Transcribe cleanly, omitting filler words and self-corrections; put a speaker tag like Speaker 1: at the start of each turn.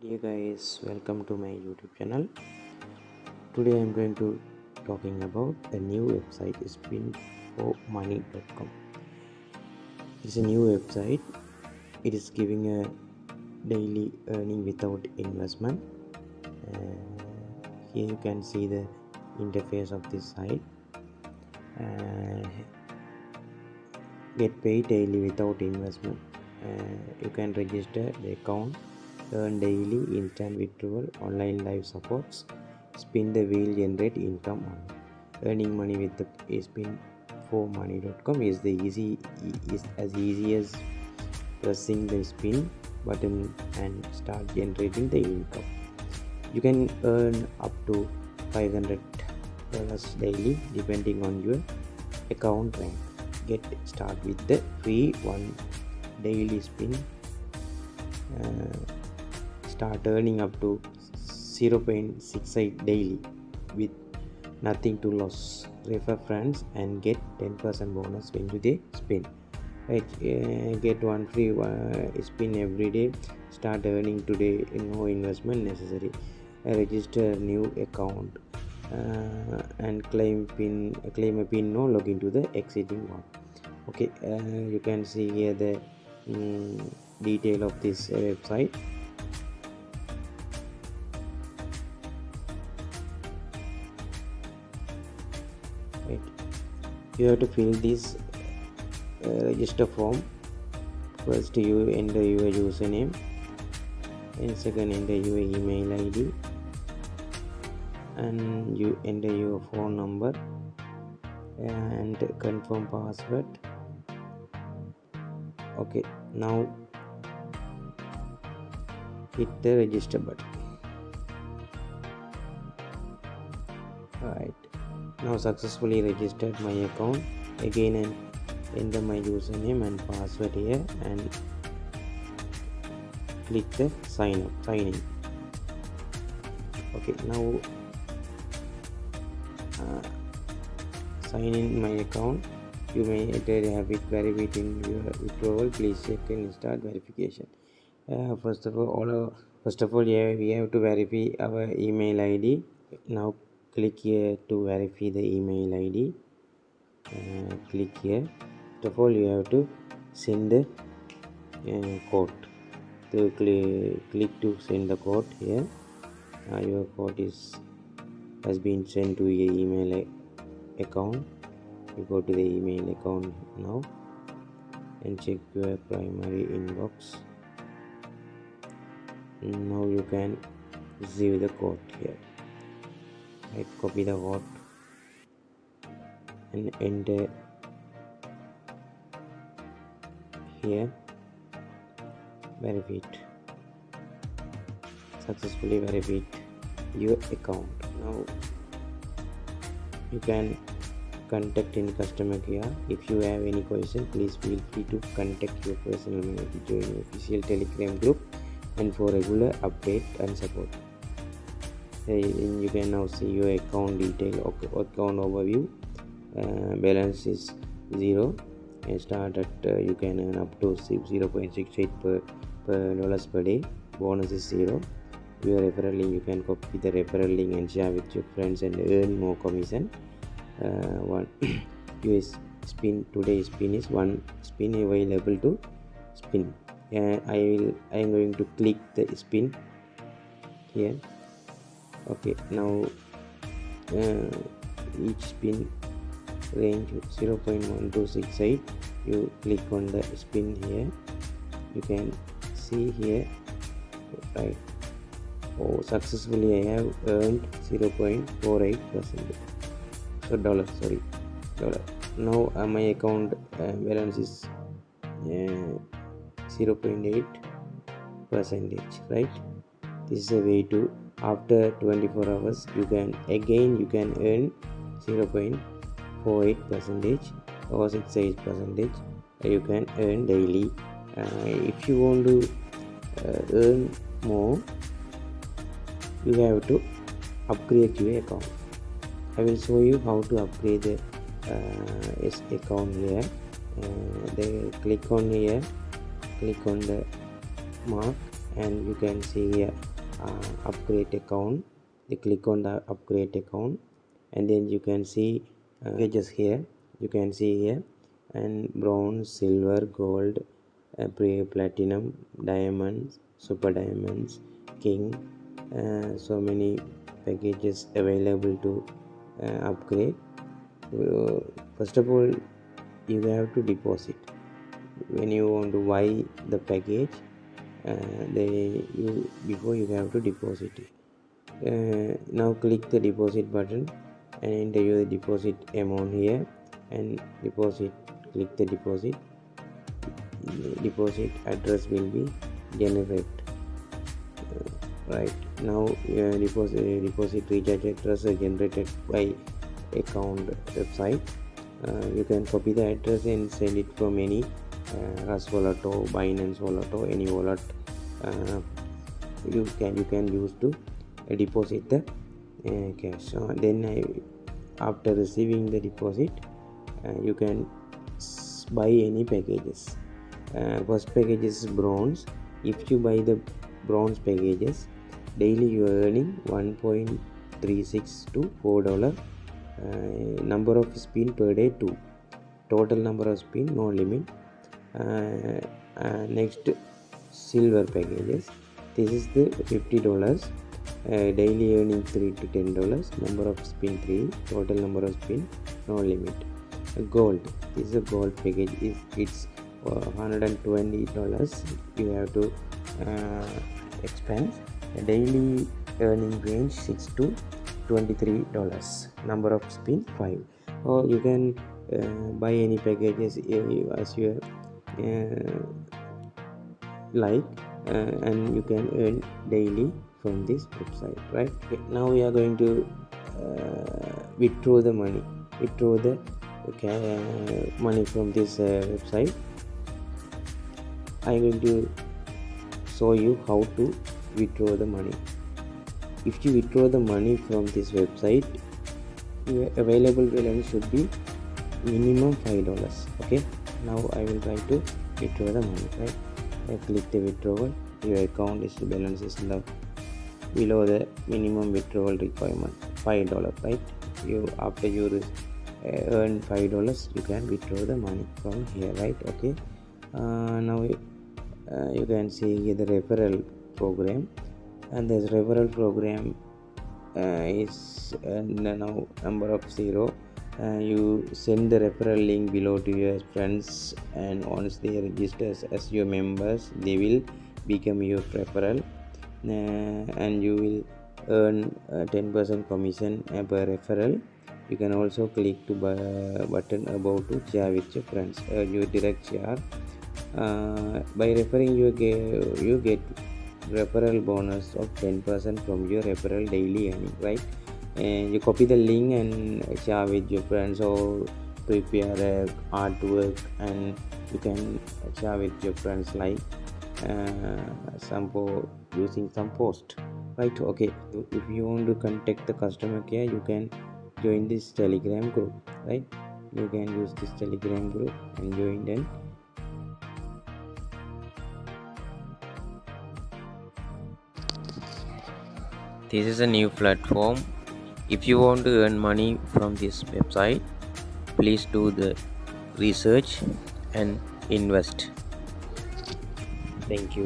Speaker 1: Dear guys, welcome to my YouTube channel. Today I am going to talking about a new website, spinforminey.com. It's a new website. It is giving a daily earning without investment. Here you can see the interface of this site. Get paid daily without investment. You can register the account, earn daily instant withdrawal, online live supports, spin the wheel, generate income on earning money with the spinforminey.com is as easy as pressing the spin button and start generating the income. You can earn up to $500 daily depending on your account rank. Get started with the free one daily spin. Start earning up to 0.68 daily with nothing to lose. Refer friends and get 10% bonus when you spin. Right, get one free spin every day. Start earning today. No investment necessary. Register new account and claim a pin. No login to the exiting one. Okay, you can see here the detail of this website. Right. You have to fill this register form. First you enter your username and second enter your email ID and you enter your phone number and confirm password. Okay, now hit the register button. Alright, now successfully registered my account. Again and enter my username and password here and click the sign in. Okay, now sign in my account. You may enter have it verified in your withdrawal. Please check and start verification. First of all, we have to verify our email ID. Now click here to verify the email ID. Click here. First of all, you have to send the code. So click to send the code here. Your code has been sent to your email account. You go to the email account now and check your primary inbox. Now you can receive the code here. Right, copy the code and enter here. Verify it. Successfully verified your account. Now you can contact in customer care. If you have any question, please feel free to contact your personal manager. Join your official Telegram group and for regular update and support. You can now see your account detail, account overview. Balance is 0 and start at you can earn up to 0.68 per day. Bonus is 0. Your referral link, you can copy the referral link and share with your friends and earn more commission. One US spin today spin is one spin available to spin. I am going to click the spin here. Okay, now each spin range 0.1268. You click on the spin here. You can see here, right? Oh, successfully I have earned 0.48%. So dollar. Now my account balance is 0.8%. Right? This is a way to, after 24 hours you can earn 0.48% or 68%. You can earn daily. If you want to earn more, you have to upgrade your account. I will show you how to upgrade the account here. Click on here, click on the mark and you can see here upgrade account. You click on the upgrade account, and then you can see packages here. You can see here, and bronze, silver, gold, platinum, diamonds, super diamonds, king. So many packages available to upgrade. First of all, you have to deposit. When you want to buy the package, before you have to deposit it. Now click the deposit button and enter your deposit amount here, and deposit. Click the deposit. Deposit address will be generated. Right now, deposit recharge address is generated by account website. You can copy the address and send it from any Rust wallet or Binance wallet or any wallet you can use to deposit the cash. Then after receiving the deposit, you can buy any packages. First package is bronze. If you buy the bronze packages, daily you are earning 1.36 to $4. Number of spin per day 2. Total number of spin no limit. Next, silver packages. This is the $50. Daily earning 3 to $10. Number of spin 3. Total number of spin no limit. Gold. This is a gold package. It's $120. You have to expense. Daily earning range 6 to $23. Number of spin 5. Or you can buy any packages as you like, and you can earn daily from this website. Right, now we are going to withdraw the money from this website. I'm going to show you how to withdraw the money. If you withdraw the money from this website, your available balance should be minimum $5. Okay, now I will try to withdraw the money. Right, I click the withdrawal. Your account is balance is below the minimum withdrawal requirement, $5. Right, after you earn $5, you can withdraw the money from here. Right, okay. Now you can see here the referral program, and this referral program is now number of 0. You send the referral link below to your friends, and once they register as your members, they will become your referral, and you will earn 10% commission per referral. You can also click to button above to share with your friends. You direct share. By referring, you get referral bonus of 10% from your referral daily earning. Right, and you copy the link and share with your friends, or prepare artwork, and you can share with your friends, like using some post. Right, okay. If you want to contact the customer care, you can join this Telegram group. Right, you can use this Telegram group and join them. This is a new platform. If you want to earn money from this website, please do the research and invest. Thank you.